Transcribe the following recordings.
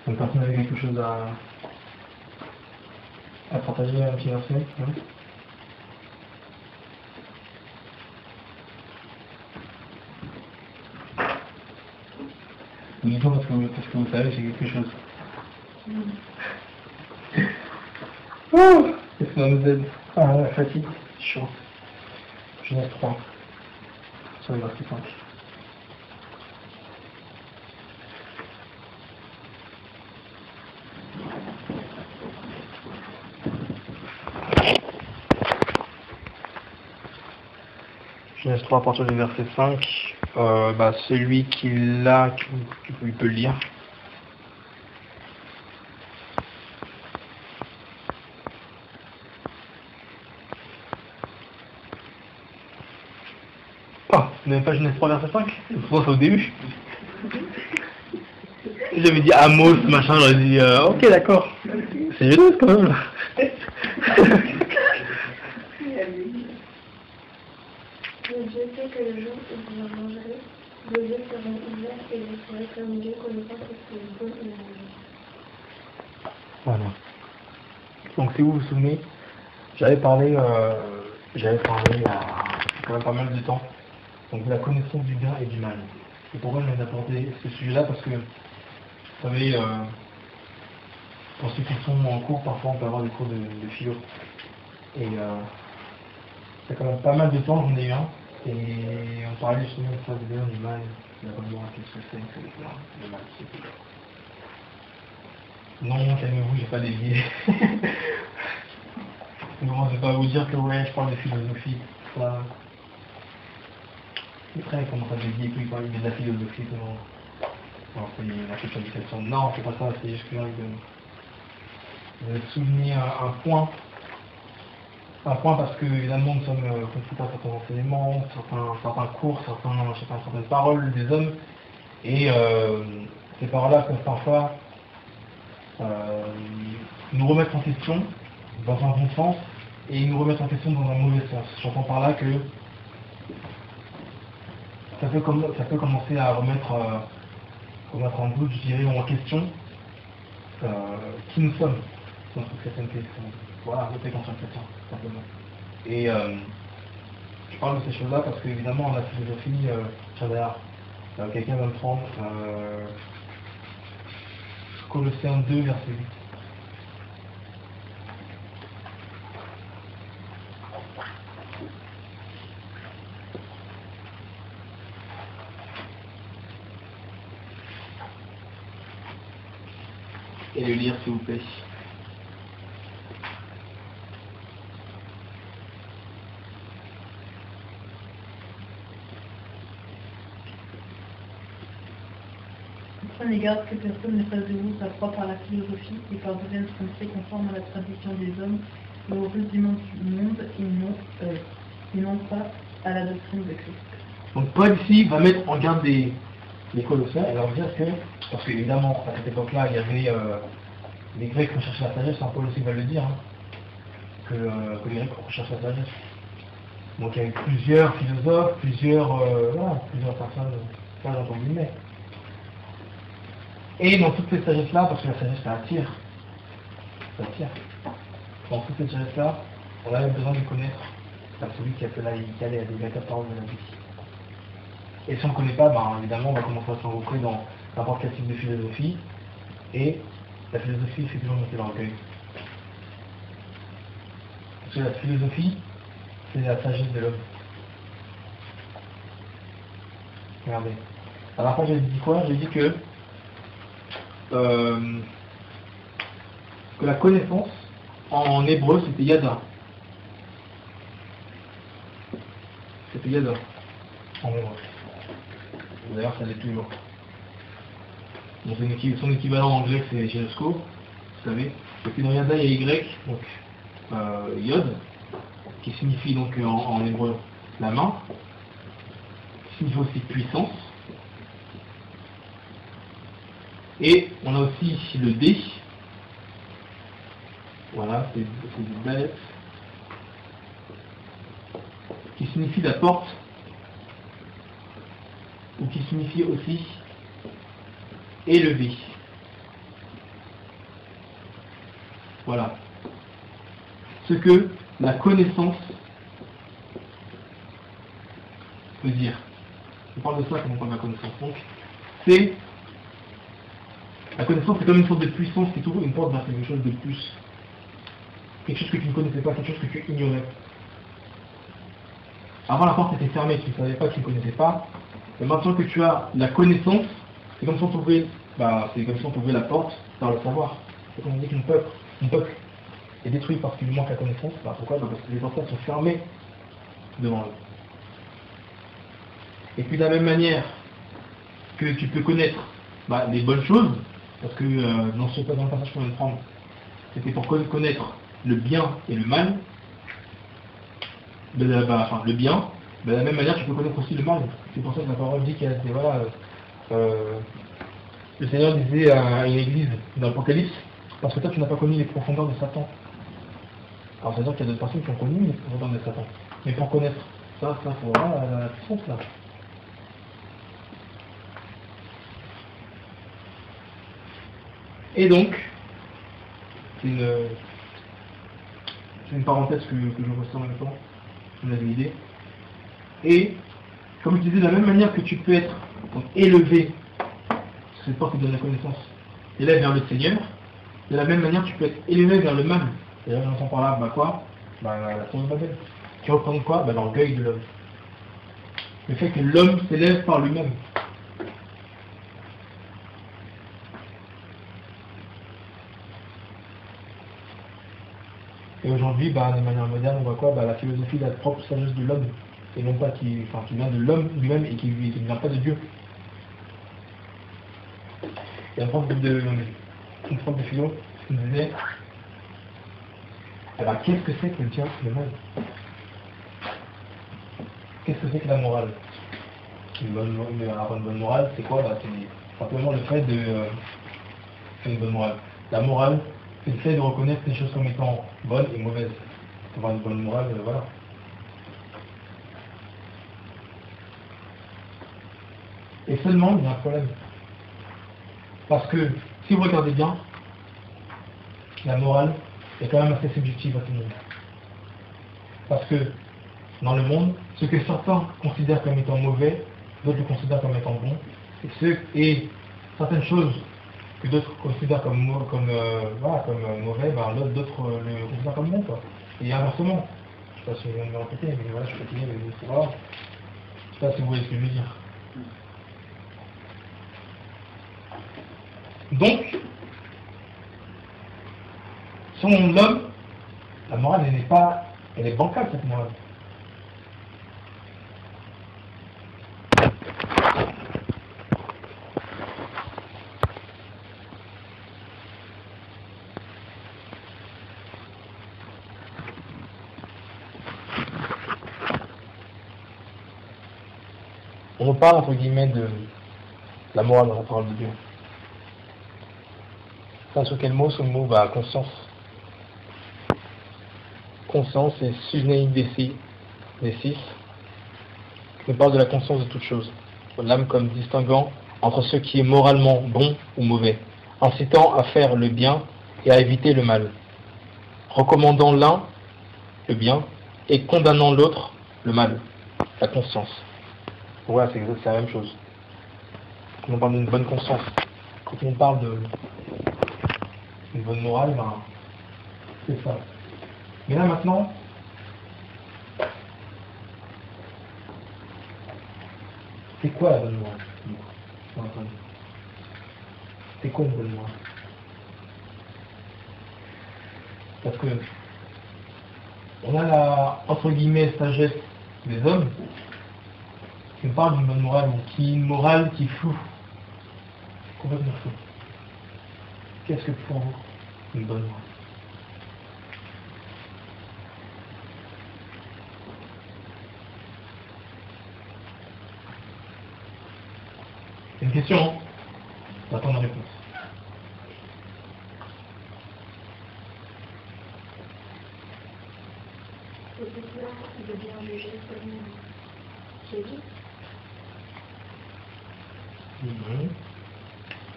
Donc personne avait quelque chose à partager, un petit verset, hein? Dites-moi parce que vous savez, c'est quelque chose. Qu'est-ce que ça nous aide? Ah, la fatigue, c'est chaud. Genèse 3, sur le verset 5. Genèse 3 à partir du verset 5. Celui qui l'a, il peut le lire. Oh, vous n'avez pas Genèse 3 verset 5? Pourquoi c'est au début? J'avais dit Amos, machin, j'aurais dit ok d'accord. C'est Genèse quand même là. Dieu sait que le jour où vous en mangerez, vos yeux seront ouverts et vous serez comme Dieu connaissant ce qui est bon et mauvais. Voilà. Donc si vous vous souvenez, j'avais parlé il y a quand même pas mal de temps, donc de la connaissance du bien et du mal. Et pourquoi je viens d'apporter ce sujet-là? Parce que, vous savez, pour ceux qui sont en cours, parfois on peut avoir des cours de philo. Et il y a quand même pas mal de temps, j'en ai eu un, et on parlait justement de ça, du bien, du mal, de la bonne morale, qu'est-ce que c'est que le bien, le mal, c'est tout. Non, calmez-vous, j'ai pas dévié. Non, je vais pas vous dire que ouais, je parle de philosophie, ça. Et après, il commence à dévier, puis il parle de la philosophie, comment. Alors, c'est la question. Non, c'est pas ça, c'est juste que de souligner un point. Un point parce que, évidemment, nous sommes confrontés à certains enseignements, certains cours, certaines paroles des hommes. Et ces paroles-là peuvent parfois nous remettre en question dans un bon sens et nous remettre en question dans un mauvais sens. J'entends par là que ça peut commencer à remettre en doute, je dirais, ou en question qui nous sommes dans notre chrétienté. Voilà, notre conscient chrétien, simplement. Et je parle de ces choses-là parce qu'évidemment, la philosophie, d'ailleurs, quelqu'un va me prendre Colossiens 2, verset 8. Et le lire, s'il vous plaît. Prenez garde que personne ne fasse de vous sa foi par la philosophie et par de vaines pensées conformes à la tradition des hommes et aux rudiments du monde et non pas à la doctrine de Christ. Donc Paul ici va mettre en garde les Colossiens et leur dire que, parce qu'évidemment à cette époque-là il y avait les Grecs qui recherchaient la sagesse, Paul aussi va le dire, hein, que les Grecs recherchent la sagesse. Donc il y avait plusieurs philosophes, plusieurs personnes, sages entre guillemets. Et dans toutes ces sagesses-là, parce que la sagesse ça attire, dans toutes ces sagesses-là, on avait besoin de connaître celui qui a fait qui allait à des véritables paroles de la vie. Et si on ne connaît pas, évidemment, on va commencer à s'enregistrer dans n'importe quel type de philosophie. Et la philosophie fait toujours monter l'orgueil. Parce que la philosophie, c'est la sagesse de l'homme. Regardez. Alors après, j'ai dit quoi? J'ai dit que la connaissance, en hébreu, c'était yada. C'était yada. En hébreu. D'ailleurs, ça l'est toujours. Donc, son équivalent en anglais, c'est Ginosko, vous savez. Et puis dans Yada, il y a Y, donc Yod, qui signifie donc en hébreu la main, qui signifie aussi puissance. Et on a aussi le D, voilà, c'est du Dalet, qui signifie la porte, ou qui signifie aussi élevé. Voilà. Ce que la connaissance veut dire. On parle de ça quand on parle de la connaissance. Donc, c'est la connaissance, c'est comme une sorte de puissance qui t'ouvre une porte vers quelque chose de plus. Quelque chose que tu ne connaissais pas, quelque chose que tu ignorais. Avant, la porte était fermée, tu ne savais pas, tu ne connaissais pas. Et maintenant que tu as la connaissance, c'est comme si on t'ouvrait, la porte par le savoir. C'est comme on dit qu'un peuple est détruit parce qu'il lui manque la connaissance. Pourquoi? Parce que les portails sont fermés devant eux. Et puis de la même manière que tu peux connaître les bonnes choses, parce que dans le passage qu'on vient de prendre, c'était pour connaître le bien et le mal. Le bien, de la même manière tu peux connaître aussi le mal. C'est pour ça que la parole dit qu'il y a le Seigneur disait à une église dans l'Apocalypse, parce que toi tu n'as pas connu les profondeurs de Satan. Alors c'est-à-dire qu'il y a d'autres personnes qui ont connu les profondeurs de Satan. Mais pour connaître ça faut avoir la puissance là. Et donc, c'est une parenthèse que je ressens en même temps, on avait une idée. Et, comme je disais, de la même manière que tu peux être élevé, c'est le porte qui donne la connaissance, élevé vers le Seigneur, de la même manière tu peux être élevé vers le mal. Et là j'entends par là, quoi? La tour de Babel. Qui représente quoi? L'orgueil de l'homme. Le fait que l'homme s'élève par lui-même. Et aujourd'hui, de manière moderne, on voit quoi? La philosophie de la propre sagesse de l'homme, et non pas qui vient de l'homme lui-même et qui ne vient pas de Dieu. Il y a une prof de philo qui nous disait, qu'est-ce que c'est que le bien et le mal? Qu'est-ce que c'est que la morale? Une bonne morale, c'est quoi? C'est simplement le fait de... c'est une bonne morale. La morale, c'est le fait de reconnaître les choses comme étant bonnes et mauvaises. Avoir une bonne morale, voilà. Et seulement, il y a un problème. Parce que, si vous regardez bien, la morale est quand même assez subjective à tout le monde. Parce que, dans le monde, ce que certains considèrent comme étant mauvais, d'autres le considèrent comme étant bon, et certaines choses que d'autres considèrent comme mauvais, d'autres le considèrent comme bon, quoi. Et inversement, je ne sais pas si je viens de me répéter, mais voilà, je suis fatigué, mais c'est grave. Je ne sais pas si vous voyez ce que je veux dire. Donc, selon l'homme, la morale, elle est bancale, cette morale. On nous parle, entre guillemets, de la morale dans la parole de Dieu. Ça, sous quel mot? Sous le mot conscience. Conscience, c'est Sunéique des 6, qui nous parle de la conscience de toute chose. L'âme comme distinguant entre ce qui est moralement bon ou mauvais, incitant à faire le bien et à éviter le mal, recommandant l'un, le bien, et condamnant l'autre, le mal, la conscience. Voilà, c'est la même chose. Quand on parle d'une bonne conscience, quand on parle d'une bonne morale, c'est ça. Mais là maintenant, c'est quoi la bonne morale? C'est quoi une bonne morale? Parce que on a la, entre guillemets, sagesse des hommes qui nous parle d'une bonne morale, ou qui une morale qui est floue, complètement floue. Qu'est-ce que pour vous une bonne morale? C'est une question, hein? J'attends la réponse. De bien juger comme Jésus.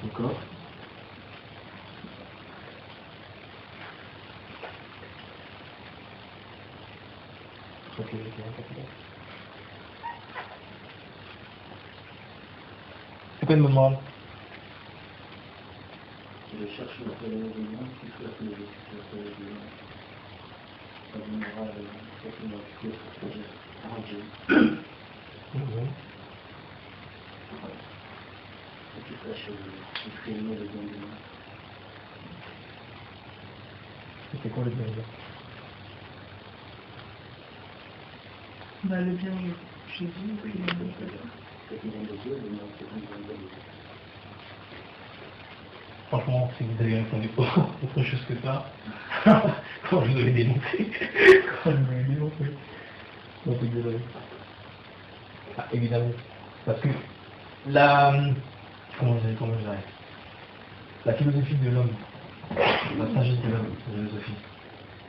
D'accord. Ok, ok. C'est quoi une bonne morale? Je cherche la colère de l'humain, plus que la colère de l'humain. La bonne morale, c'est une activité pour Dieu. Et tu saches exprimer le bien de l'humain. C'est quoi le bien? Bah, le bien, Jésus, puis le bien. C'est le bien de Dieu, le bien de Dieu. Franchement, si vous avez répondu autre chose que ça, quand je vous avais dénoncé, donc désolé. Ah, évidemment, parce que comment je dirais, la philosophie de l'homme, la sagesse de l'homme, la philosophie,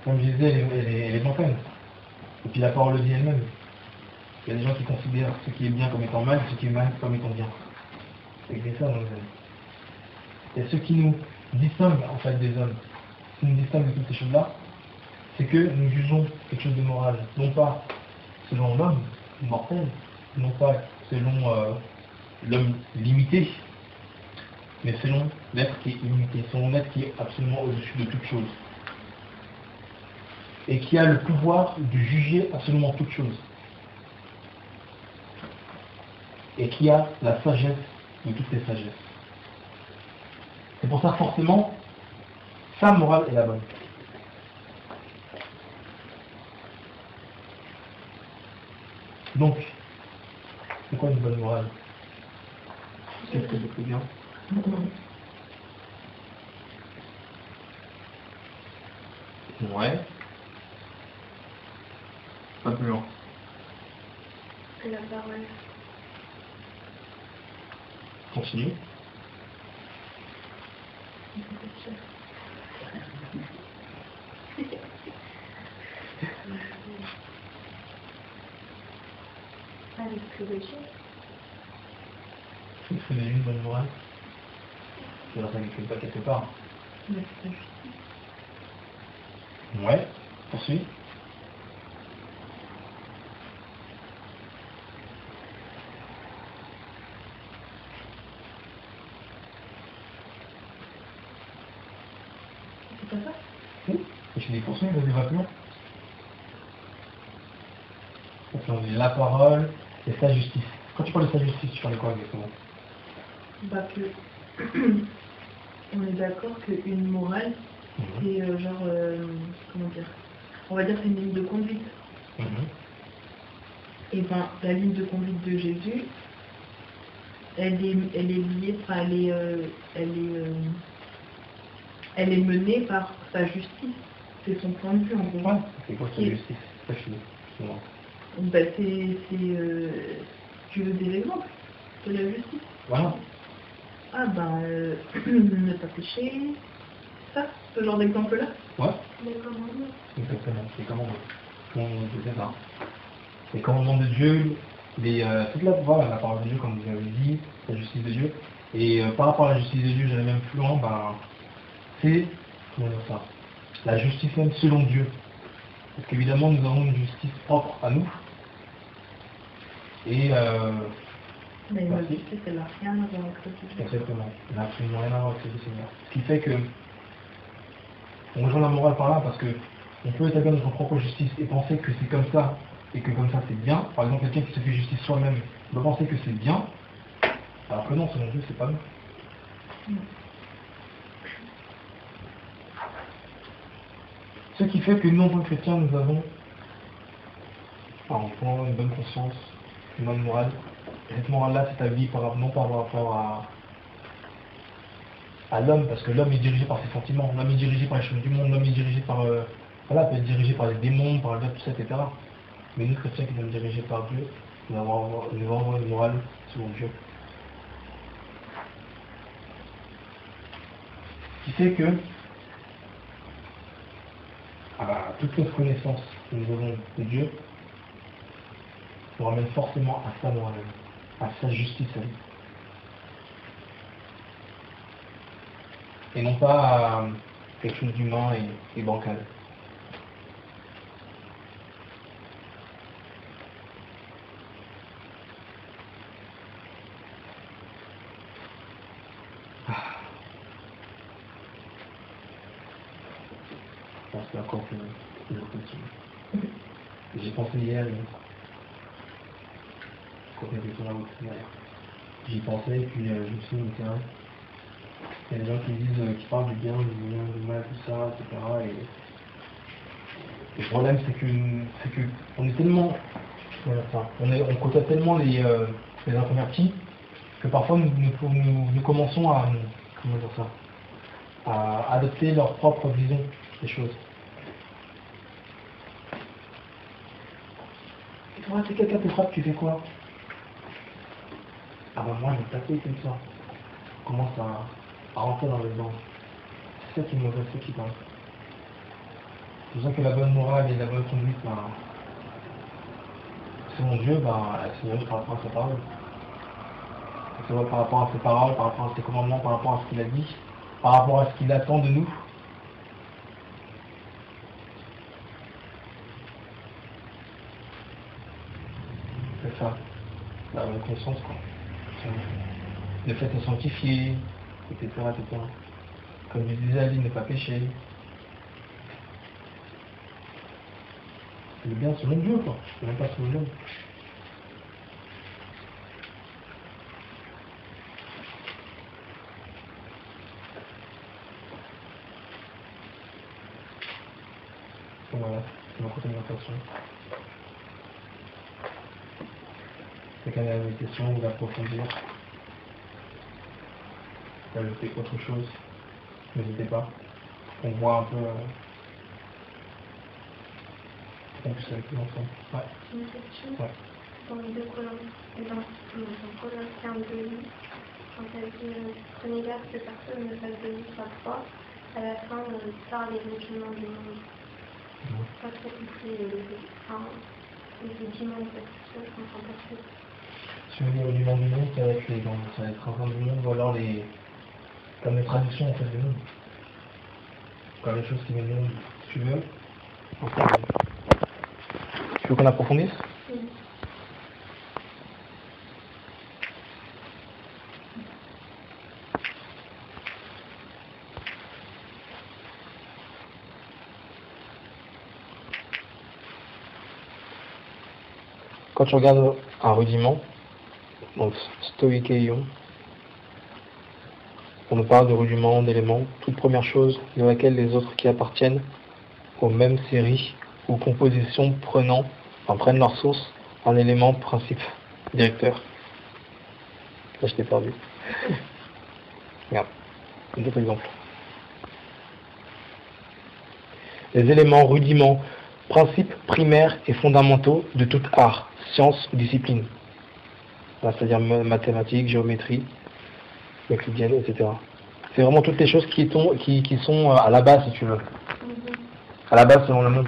comme je disais, elle est bancale. Et puis la parole le dit elle-même. Il y a des gens qui considèrent ce qui est bien comme étant mal, ce qui est mal comme étant bien. C'est ça, donc. Et ce qui nous distingue en fait des hommes, ce qui nous distingue de toutes ces choses-là, c'est que nous jugeons quelque chose de moral, non pas selon l'homme mortel, non pas selon l'homme limité, mais selon l'être qui est illimité, selon l'être qui est absolument au-dessus de toute chose. Et qui a le pouvoir de juger absolument toute chose. Et qui a la sagesse de toutes les sagesses. C'est pour ça, forcément, sa morale est la bonne. Donc, c'est quoi une bonne morale? Qu'est-ce que c'est bien? Ouais. Pas plus loin. La parole. Continue. Avec privilège. C'est une bonne morale. C'est dans ça quelque part. Ouais. Poursuis. C'est pas ça? Oui. Et je dis poursuis, vas-y, va plus loin. Donc on dit la parole et sa justice. Quand tu parles de sa justice, tu parles de quoi exactement? Bah que on est d'accord qu'une morale, c'est comment dire, on va dire c'est une ligne de conduite. Et ben la ligne de conduite de Jésus, elle est liée, enfin elle est menée par sa justice. C'est son point de vue en gros. Ouais. C'est quoi sa justice? Ça, je suis Bah tu veux des exemples de la justice? Voilà. Ah ben ne pas pécher, ça, ce genre d'exemple-là. Ouais. Les commandements. Exactement. Les commandements. C'est ça. Les commandements de Dieu, toute la parole de Dieu, comme vous avez dit, la justice de Dieu. Et par rapport à la justice de Dieu, j'allais même plus loin, c'est, comment dire ça, la justice même selon Dieu. Parce qu'évidemment, nous avons une justice propre à nous. Et Mais la justice, elle n'a rien à voir avec ça. exactement. Elle n'a absolument rien à voir avec ce Seigneur. Ce qui fait que on rejoint la morale par là parce que on peut établir notre propre justice et penser que c'est comme ça et que comme ça c'est bien. Par exemple, quelqu'un qui se fait justice soi-même doit penser que c'est bien, alors que non, selon Dieu, c'est pas bien. Ce qui fait que nous, en tant que chrétiens, nous avons une bonne conscience, une bonne morale. Et cette morale-là s'établit non par rapport à l'homme, parce que l'homme est dirigé par ses sentiments, l'homme est dirigé par les choses du monde, l'homme est dirigé par, peut être dirigé par les démons, par le diable, tout ça, etc. Mais nous, chrétiens qui sommes dirigés par Dieu, nous avons une morale selon Dieu. Ce qui fait que toute notre connaissance que nous avons de Dieu nous ramène forcément à sa morale, à sa justice à lui. Et non pas à quelque chose d'humain et bancal. c'est encore plus possible. J'ai pensé hier, quand on était sur la route hier, j'y pensais et puis je me suis dit, mais c'est vrai. Il y a des gens qui disent, qui parlent du bien, du mal, tout ça, etc. Et le problème, c'est que on est tellement, on côtoie tellement les inconvertis que parfois nous commençons à, comment dire ça, à adopter leur propre vision des choses. Et toi, si quelqu'un te frappe, tu fais quoi? Ah ben moi, je vais taper comme ça. On commence à rentrer dans le blanc. C'est ça qui est mauvais, c'est ça qui parle. C'est pour ça que la bonne morale et la bonne conduite, selon Dieu, elle se dirige par rapport à sa parole. Elle se voit par rapport à ses paroles, par rapport à ses commandements, par rapport à ce qu'il a dit, par rapport à ce qu'il attend de nous. C'est ça, la reconnaissance, quoi. Le fait de sanctifier, etc., etc. Comme je disais, Ali, ne pas pécher. C'est le bien selon Dieu, quoi. C'est même pas selon l'homme. Donc voilà, c'est ma contemplation. C'est quand il y a des questions, ou d'approfondir, d'ajouter autre chose, n'hésitez pas. On voit un peu on puisse avec nous ensemble. Ouais. Une question. Ouais. Dans les deux colonnes, et dans Colossiens 2, quand elle dit prenez garde que personne ne fasse de vous par foi, à la fin, parle des rudiments du monde. Pas trop compris les rudiments, en fait, ça, je comprends pas trop. Si vous voulez du monde du monde, ça va être un monde du monde, ou alors comme les traductions en fait du monde. Comme les choses qui viennent du monde. Tu veux Tu veux qu'on approfondisse? Oui. Quand tu regardes un rudiment, donc stoïkeion, on nous parle de rudiments, d'éléments, toute première chose de laquelle les autres qui appartiennent aux mêmes séries ou compositions prennent leur source en élément principe directeur. Là je t'ai perdu. Regarde, un autre exemple. Les éléments rudiments, principes primaires et fondamentaux de toute art, science ou discipline. C'est-à-dire mathématiques, géométrie, euclidienne, etc. C'est vraiment toutes les choses qui sont à la base, si tu veux. À la base, selon le monde.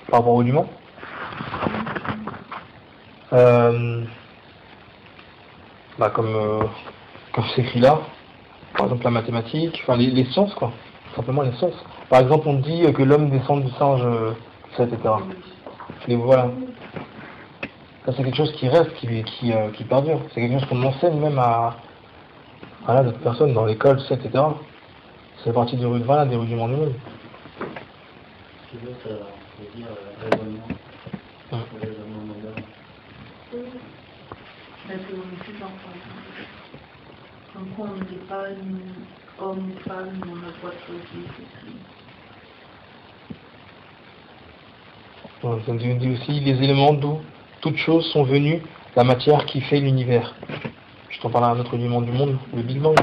Par rapport au rudiment comme c'est écrit là, par exemple la mathématique, enfin les sciences, quoi. Simplement les sciences. Par exemple, on dit que l'homme descend du singe, etc. Et voilà. Ça, c'est quelque chose qui reste, qui perdure. C'est quelque chose qu'on enseigne même à d'autres personnes dans l'école, etc. C'est partie des rudiments du monde. Tu veux, ça veut dire raisonnement. Raisonnement moderne. La théorie du genre, par exemple. Comme quoi, on n'est pas homme ou femme, mais on a le droit de choisir. Ça nous dit aussi les éléments d'où toutes choses sont venues, la matière qui fait l'univers. Je t'en parle à un autre élément du monde, le Big Bang.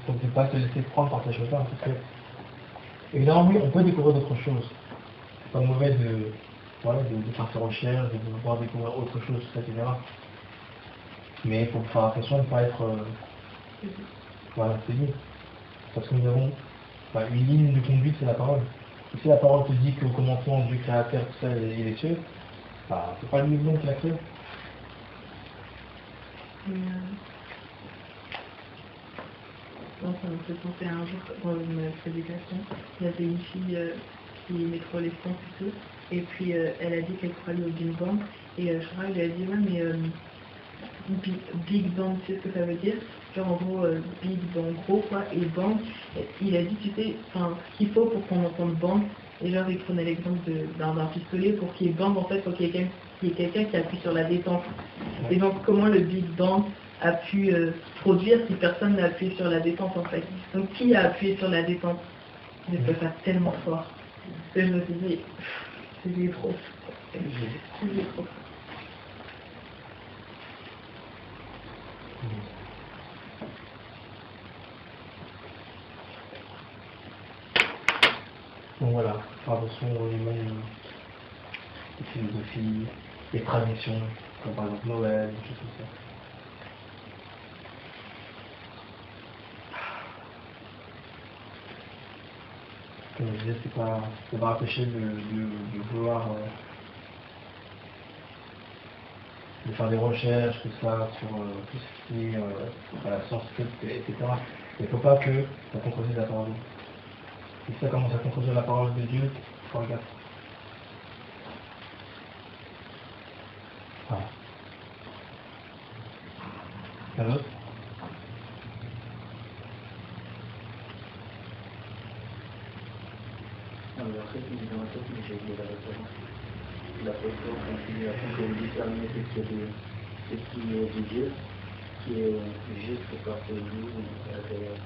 Donc c'est pas se laisser prendre par ces choses-là, parce que évidemment oui, on peut découvrir d'autres choses. C'est pas mauvais de faire ses recherches, de pouvoir découvrir autre chose, etc. Mais il faut faire attention de ne pas être séduit. Parce que nous avons une ligne de conduite, c'est la parole. Et si la parole te dit qu'au commencement, Dieu créa la terre, tout ça, et les cieux, c'est pas lui qui l'a créé. Ça me fait penser à un jour dans une prédication, il y avait une fille qui mettra les sens et tout. Et puis elle a dit qu'elle croyait au Big Bang. Et je crois qu'elle lui a dit ouais mais Big Bang, tu sais ce que ça veut dire? Genre en gros Big Bang gros quoi, et Bang, il a dit tu sais, enfin ce qu'il faut pour qu'on entende Bang, et genre il prenait l'exemple d'un pistolet, pour qu'il y ait Bang en fait, faut qu'il y ait quelqu'un qui appuie sur la détente. Et donc comment le Big Bang a pu produire si personne n'a appuyé sur la détente en fait? Donc qui a appuyé sur la détente? J'ai trouvé ça tellement fort. Et je me suis dit, c'est trop. C'est trop. Donc voilà, faire attention aux éléments, les philosophies, les traditions, comme par exemple Noël, des choses comme ça. Comme je disais, c'est pas empêcher de vouloir de faire des recherches, tout ça, sur tout ce qui est la science, etc. Il ne faut pas que ça contredise la parole de Dieu. Si ça commence à contredire la parole de Dieu, il faut regarder. Voilà. Un autre? Non, mais après, c'est dans la tête, mais j'ai oublié la référence. La photo, quand on détermine ce qui est de Dieu, qui est juste par ce Dieu à l'intérieur.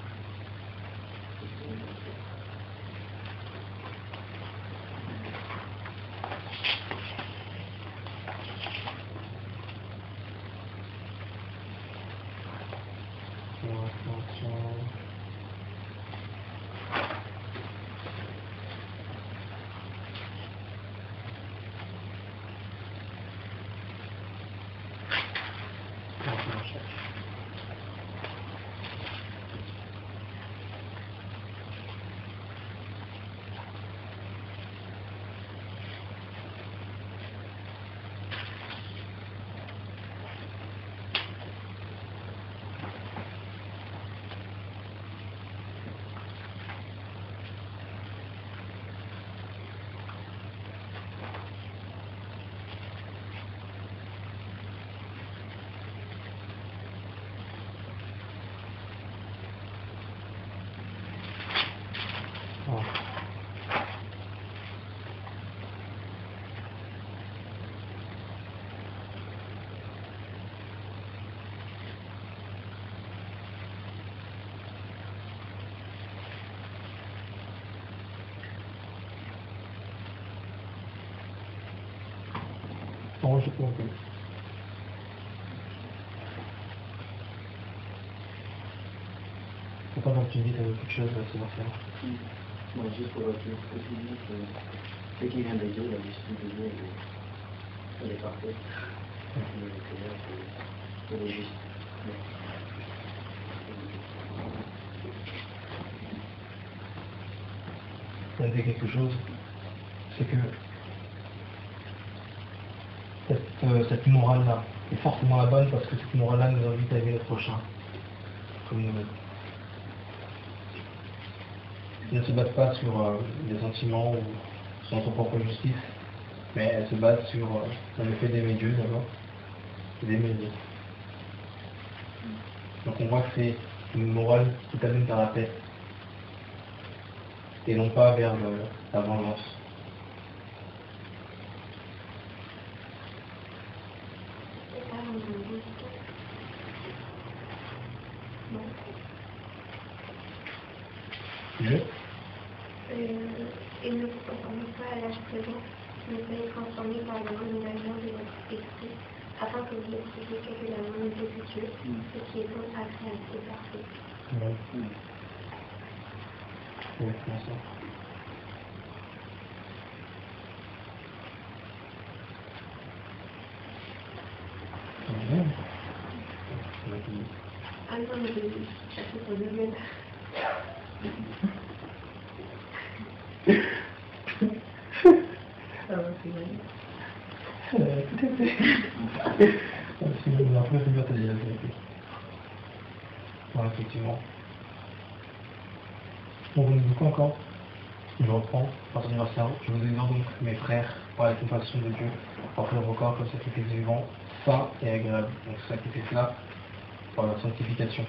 Non, je peux en plus. Faut pas comme tu dis, ça veut quelque chose, c'est voir ça. Moi, juste pour dire que tu dis que ce qui vient de Dieu, la justice de Dieu, elle est parfaite. Elle est juste. Ça me dit quelque chose, c'est que cette morale-là est forcément la bonne parce que cette morale-là nous invite à aimer le prochain comme nous-mêmes. Elle ne se base pas sur des sentiments ou sur notre propre justice, mais elle se base sur le fait d'aimer Dieu d'abord et d'aimer Dieu. Donc on voit que c'est une morale qui t'amène vers la paix et non pas vers la vengeance. Dieu Et ne vous conformez pas à l'âge présent, mais soyez transformés par le renouvellement de votre esprit, afin que vous expliquiez quelle est la volonté de Dieu, ce qui est bon, agréable et parfait. Ouais. Ouais, c'est ça. Ah non, mais ça fait pour le même. Ça va, c'est vrai. Tout à fait. Après, c'est bien, t'as dit la vérité. Ouais, effectivement. On vous dit quoi encore? Je reprends, à partir du verset 1. Je vous exhorte donc, mes frères, par la compassion de Dieu, à offrir vos corps comme sacrifice vivant, saint et agréable. Donc ce sacrifice-là, par la sanctification.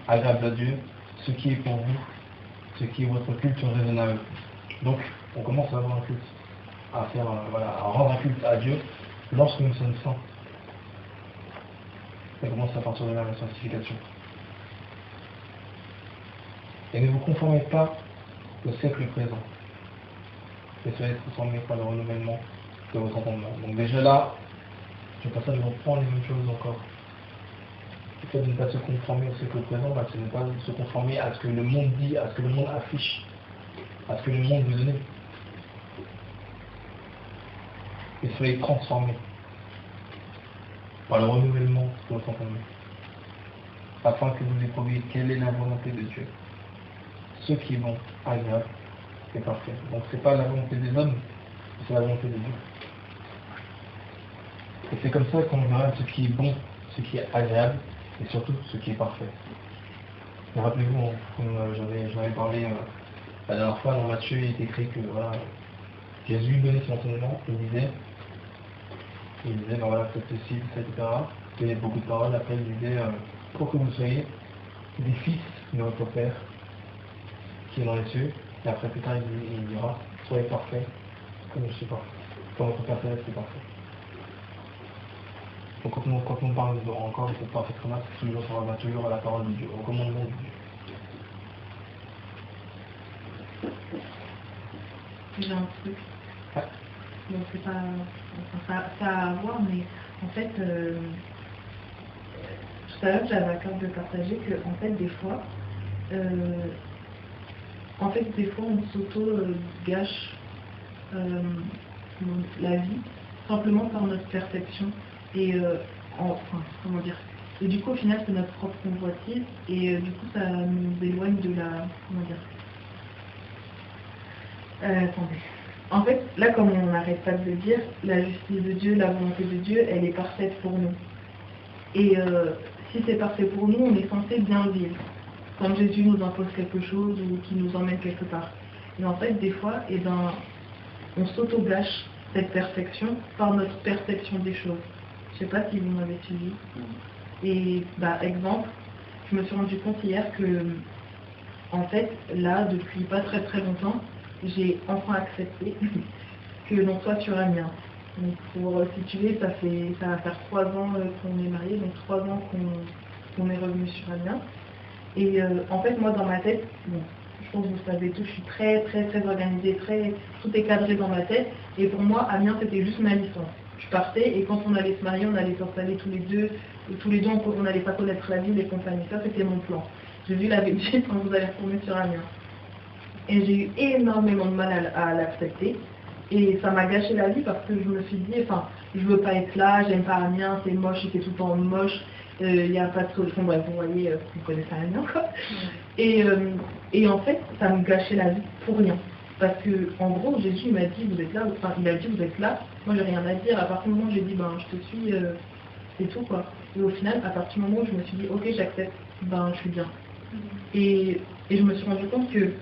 Agréable à Dieu, ce qui est pour vous, ce qui est votre culte raisonnable. Donc, on commence à avoir un culte, à faire, à rendre un culte à Dieu lorsque nous sommes saints. Ça commence à partir de là, la sanctification. Et ne vous conformez pas au siècle présent, mais soyez transformés par le renouvellement de votre entendement. Donc déjà là, je passe à reprendre les mêmes choses encore. Le fait de ne pas se conformer au siècle présent, c'est de ne pas se conformer à ce que le monde dit, à ce que le monde affiche, à ce que le monde vous donne. Et soyez transformés par le renouvellement de votre entendement, afin que vous éprouviez quelle est la volonté de Dieu, ce qui est bon, agréable et parfait. Donc c'est pas la volonté des hommes, c'est la volonté de Dieu. Et c'est comme ça qu'on verra ce qui est bon, ce qui est agréable et surtout ce qui est parfait. Et rappelez-vous, comme j'en avais parlé la dernière fois, dans Matthieu, il est écrit que voilà, Jésus donnait son enseignement, il disait, faites ceci, etc. Il y avait beaucoup de paroles, après il disait, pour que vous soyez des fils de votre Père qui est dans les cieux, et après plus tard il dira, soyez parfaits comme je suis parfait, comme votre Père céleste est parfait. Donc quand on parle encore de cette parfaite-là, c'est toujours, ça revient toujours à la parole de Dieu, au commandement de Dieu. J'ai un truc. Ouais. Donc c'est pas. Enfin, ça a à voir, mais en fait, tout à l'heure j'avais à cœur de partager que en fait des fois, on s'auto-gâche la vie simplement par notre perception et comment dire. Et du coup au final c'est notre propre convoitise et du coup ça nous éloigne de la attendez. En fait, là, comme on n'arrête pas de le dire, la justice de Dieu, la volonté de Dieu, elle est parfaite pour nous. Et si c'est parfait pour nous, on est censé bien le vivre. Quand Jésus nous impose quelque chose ou qu'il nous emmène quelque part. Et en fait, des fois, on s'auto-gâche cette perfection par notre perception des choses. Je ne sais pas si vous m'avez suivi. Et exemple, je me suis rendu compte hier que, en fait, là, depuis pas très très longtemps, j'ai enfin accepté que l'on soit sur Amiens. Donc pour situer, ça va faire 3 ans qu'on est mariés, donc 3 ans qu'on est revenu sur Amiens. Et en fait, moi dans ma tête, bon, je pense que vous savez tous, je suis très très très organisée, tout est cadré dans ma tête. Et pour moi, Amiens c'était juste ma licence. Je partais et quand on allait se marier, on allait s'installer tous les deux, on n'allait pas connaître la ville et compagnie. Ça c'était mon plan. J'ai vu la Belgique quand vous allez retourner sur Amiens. Et j'ai eu énormément de mal à l'accepter. Et ça m'a gâché la vie parce que je me suis dit, je veux pas être là, j'aime pas Amiens, c'est moche, c'est tout le temps moche, il n'y a pas de solution. Bref, vous voyez, vous connaissez Amiens quoi. Et en fait, ça me gâchait la vie pour rien. Parce que, en gros, Jésus m'a dit, vous êtes là, il a dit, vous êtes là, moi j'ai rien à dire. À partir du moment où j'ai dit, je te suis, c'est tout quoi. Et au final, à partir du moment où je me suis dit, ok, j'accepte, je suis bien. Et je me suis rendu compte que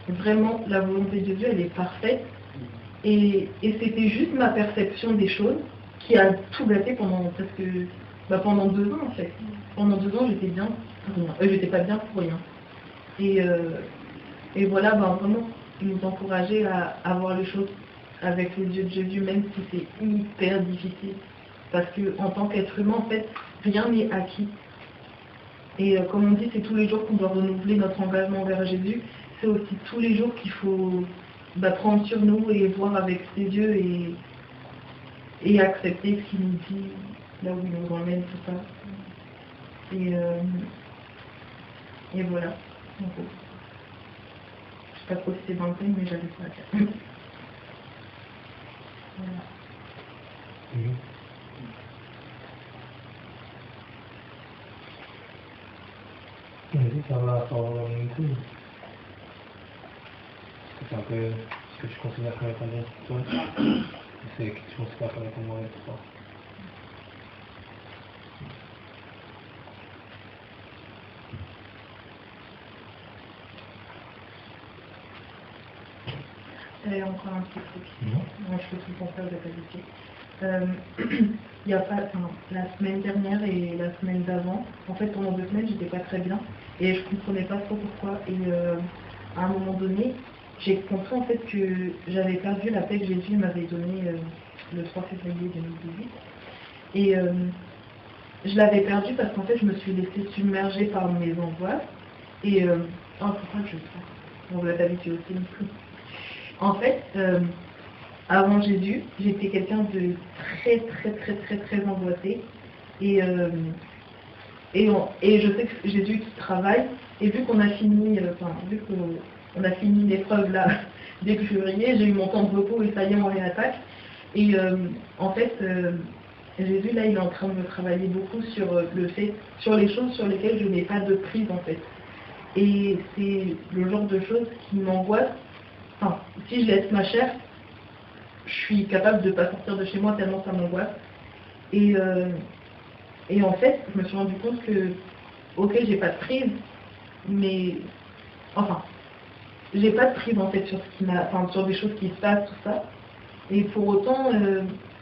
vraiment, la volonté de Dieu, elle est parfaite. Et c'était juste ma perception des choses qui a tout gâté pendant pendant 2 ans en fait. Pendant 2 ans, j'étais bien pour rien. J'étais pas bien pour rien. Et voilà, vraiment, nous encourager à voir les choses avec les yeux de Jésus, même si c'est hyper difficile. Parce que en tant qu'être humain, en fait, rien n'est acquis. Et comme on dit, c'est tous les jours qu'on doit renouveler notre engagement envers Jésus. C'est aussi tous les jours qu'il faut prendre sur nous et voir avec ses yeux et accepter ce qu'il nous dit, là où il nous emmène, tout ça. Et voilà, en gros. Je sais pas trop si c'est dans le thème, mais j'avais ça à dire. Voilà. Vas-y, ça va avoir une couille. C'est un peu ce que tu considères comme étant bon pour toi. C'est ce que tu considères comme étant mauvais pour toi. Et encore un petit truc. Non. Moi, je peux tout penser aux activités. Il y a pas, enfin, la semaine dernière et la semaine d'avant, en fait, pendant 2 semaines, j'étais pas très bien et je comprenais pas trop pourquoi. Et à un moment donné, j'ai compris en fait que j'avais perdu la paix que Jésus m'avait donnée le 3 février 2018. Et je l'avais perdue parce qu'en fait, je me suis laissée submerger par mes angoisses. Et oh, pourquoi je fais ça? On l'a habitué aussi. En fait, avant Jésus, j'étais quelqu'un de très angoissé. Et je sais que Jésus qui travaille, et vu qu'on a fini, vu qu'on a fini l'épreuve là, début février, j'ai eu mon temps de repos et ça y est, on réattaque. Et en fait, Jésus là, il est en train de me travailler beaucoup sur les choses sur lesquelles je n'ai pas de prise en fait. Et c'est le genre de choses qui m'angoisse. Enfin, si je laisse ma chair, je suis capable de ne pas sortir de chez moi tellement ça m'angoisse. Et en fait, je me suis rendu compte que, ok, j'ai pas de prise, mais enfin, j'ai pas de prise en fait sur des choses qui se passent, tout ça. Et pour autant,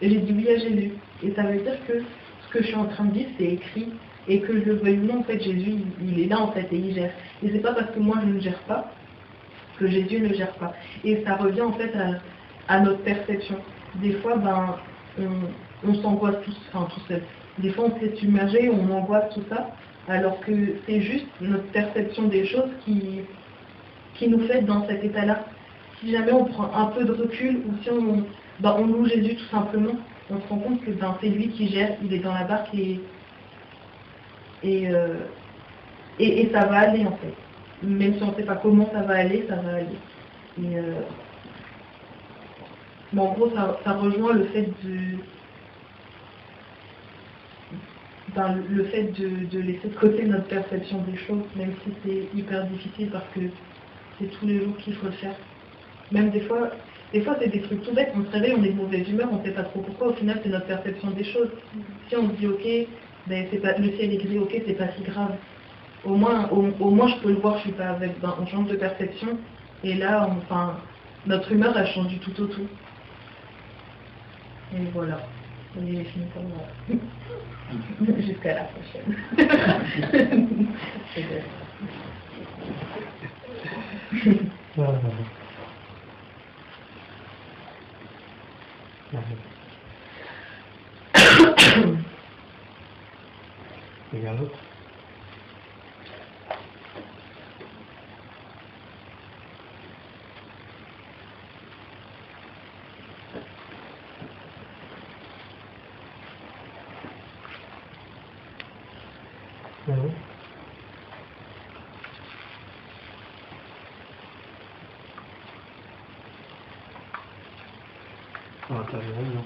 j'ai dit oui à Jésus. Et ça veut dire que ce que je suis en train de dire, c'est écrit. Et que je le veuille ou non, en fait, Jésus, il est là en fait et il gère. Et c'est pas parce que moi je ne gère pas que Jésus ne gère pas. Et ça revient en fait à notre perception. Des fois, on s'angoisse tout seul. Des fois, on s'est submergé, on angoisse tout ça, alors que c'est juste notre perception des choses qui nous fait dans cet état-là. Si jamais on prend un peu de recul, ou si on loue Jésus tout simplement, on se rend compte que c'est lui qui gère, il est dans la barque et ça va aller en fait. Même si on ne sait pas comment ça va aller, ça va aller. Mais en gros, ça rejoint le fait de laisser de côté notre perception des choses, même si c'est hyper difficile parce que c'est tous les jours qu'il faut le faire. Même des fois c'est des trucs tout bêtes, on se réveille, on est de mauvaise humeur, on ne sait pas trop pourquoi, au final c'est notre perception des choses. Si on se dit ok, le ciel est gris, ok, c'est pas si grave. Au moins je peux le voir, je suis pas avec, on change de perception, et là, notre humeur elle change du tout au tout. Et voilà. Et j'ai fini pour moi. Jusqu'à la prochaine. Il y a un autre. On va terminer, non?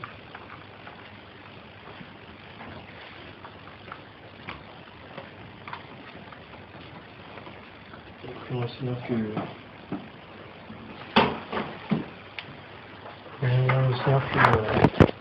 Prions le Seigneur que